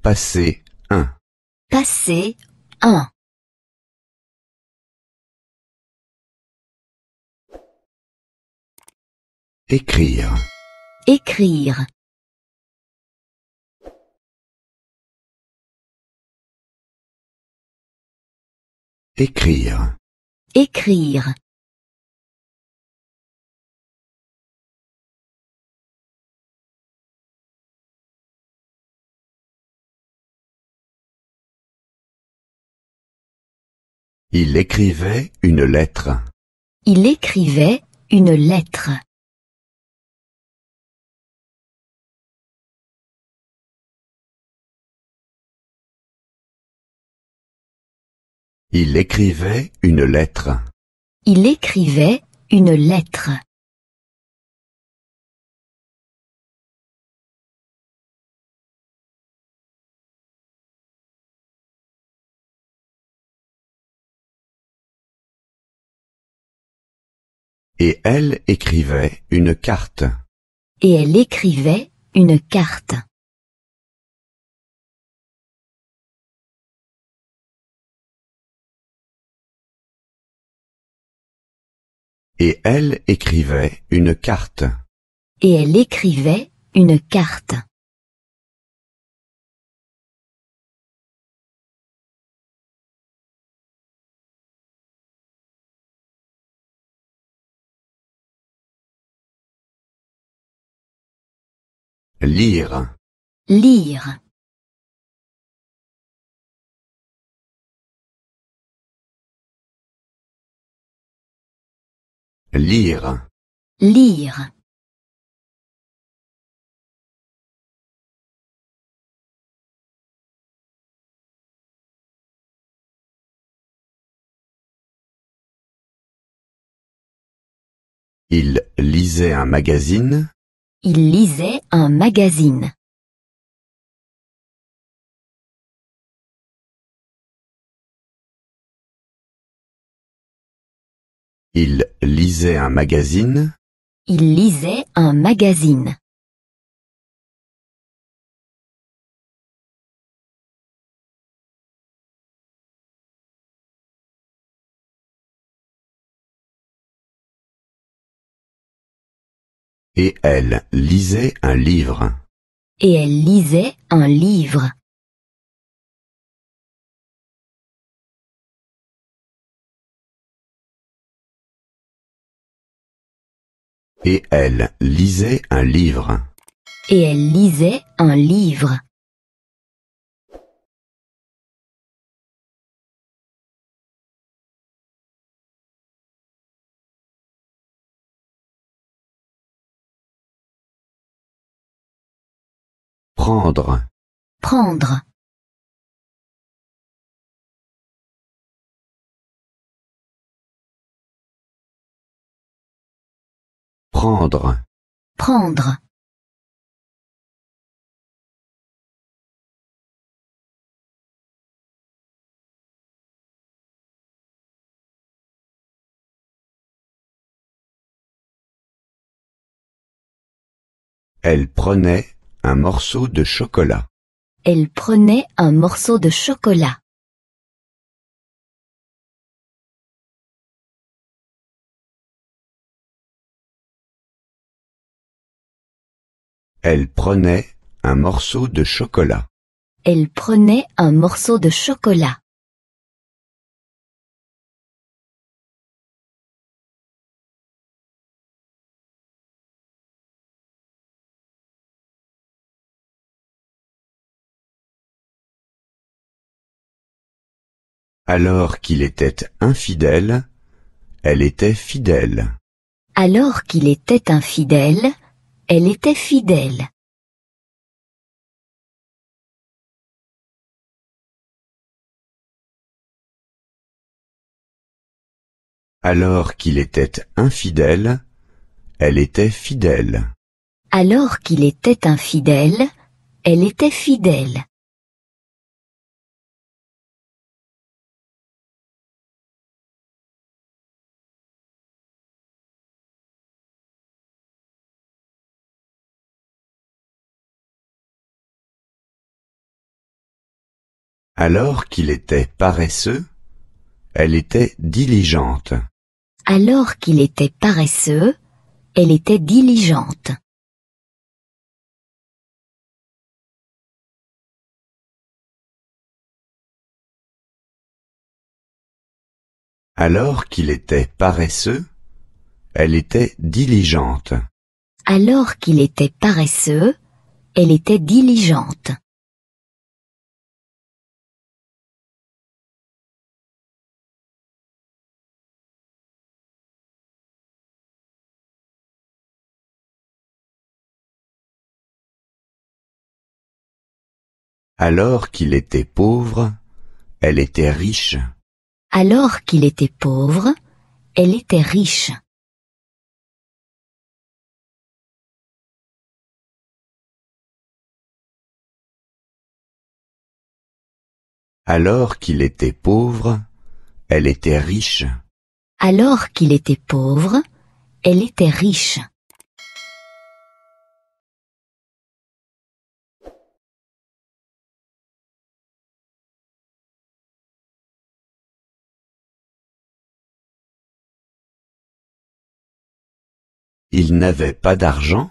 Passer 1. Passer 1. Écrire. Écrire. Écrire. Écrire. Il écrivait une lettre. Il écrivait une lettre. Il écrivait une lettre. Il écrivait une lettre. Et elle écrivait une carte. Et elle écrivait une carte. Et elle écrivait une carte. Et elle écrivait une carte. Lire. Lire. Lire. Lire. Il lisait un magazine. Il lisait un magazine. Il lisait un magazine. Il lisait un magazine. Et elle lisait un livre. Et elle lisait un livre. Et elle lisait un livre. Et elle lisait un livre. Prendre. Prendre. Prendre. Prendre. Elle prenait un morceau de chocolat. Elle prenait un morceau de chocolat. Elle prenait un morceau de chocolat. Elle prenait un morceau de chocolat. Alors qu'il était infidèle, elle était fidèle. Alors qu'il était infidèle, elle était fidèle. Alors qu'il était infidèle, elle était fidèle. Alors qu'il était infidèle, elle était fidèle. Alors qu'il était paresseux, elle était diligente. Alors qu'il était paresseux, elle était diligente. Alors qu'il était paresseux, elle était diligente. Alors qu'il était paresseux, elle était diligente. Alors qu'il était pauvre, elle était riche. Alors qu'il était pauvre, elle était riche. Alors qu'il était pauvre, elle était riche. Alors qu'il était pauvre, elle était riche. Il n'avait pas d'argent,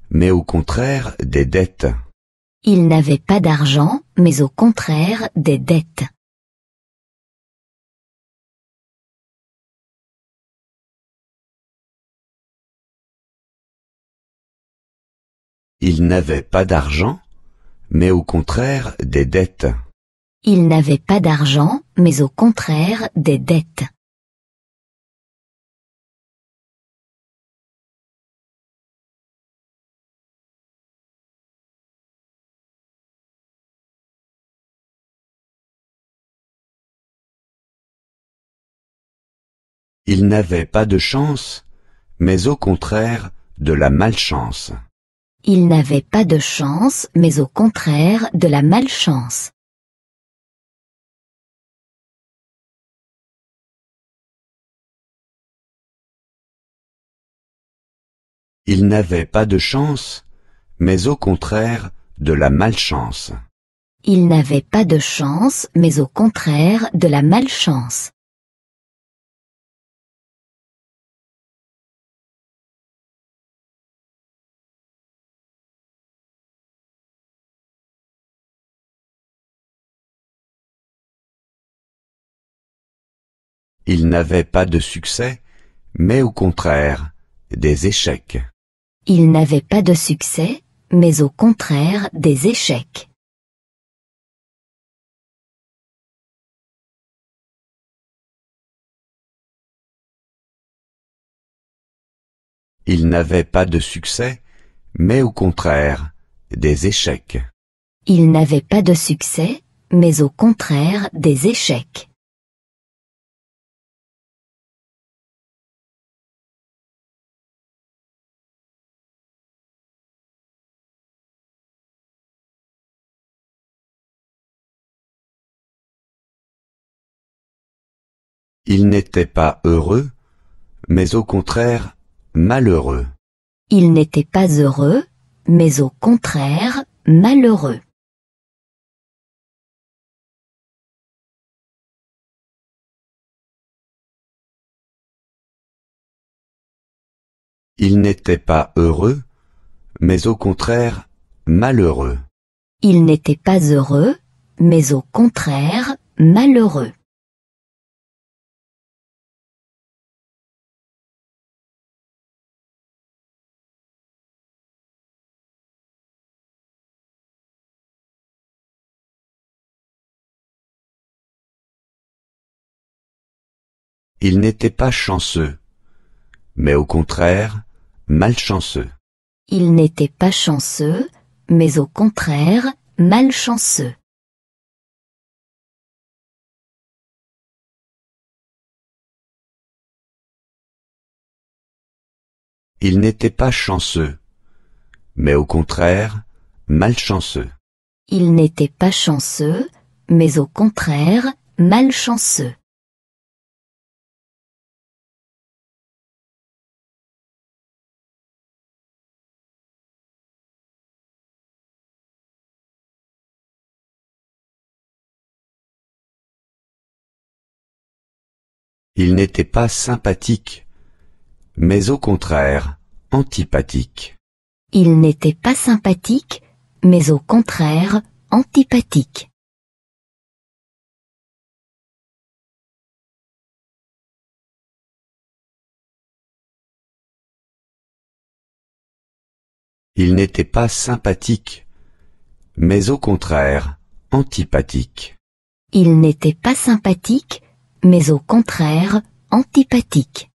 mais au contraire des dettes. Il n'avait pas d'argent, mais au contraire des dettes. Il n'avait pas d'argent, mais au contraire des dettes. Il n'avait pas d'argent, mais au contraire des dettes. Il n'avait pas de chance, mais au contraire de la malchance. Il n'avait pas de chance, mais au contraire de la malchance. Il n'avait pas de chance, mais au contraire de la malchance. Il n'avait pas de chance, mais au contraire de la malchance. Il n'avait pas de succès, mais au contraire des échecs. Il n'avait pas de succès, mais au contraire des échecs. Il n'avait pas de succès, mais au contraire des échecs. Il n'avait pas de succès, mais au contraire des échecs. Il n'était pas heureux, mais au contraire malheureux. Il n'était pas heureux, mais au contraire malheureux. Il n'était pas heureux, mais au contraire malheureux. Il n'était pas heureux, mais au contraire malheureux. Il n'était pas chanceux, mais au contraire malchanceux. Il n'était pas chanceux, mais au contraire malchanceux. Il n'était pas chanceux, mais au contraire malchanceux. Il n'était pas chanceux, mais au contraire malchanceux. Il n'était pas sympathique, mais au contraire, antipathique. Il n'était pas sympathique, mais au contraire, antipathique. Il n'était pas sympathique, mais au contraire, antipathique. Il n'était pas sympathique, mais au contraire, antipathique.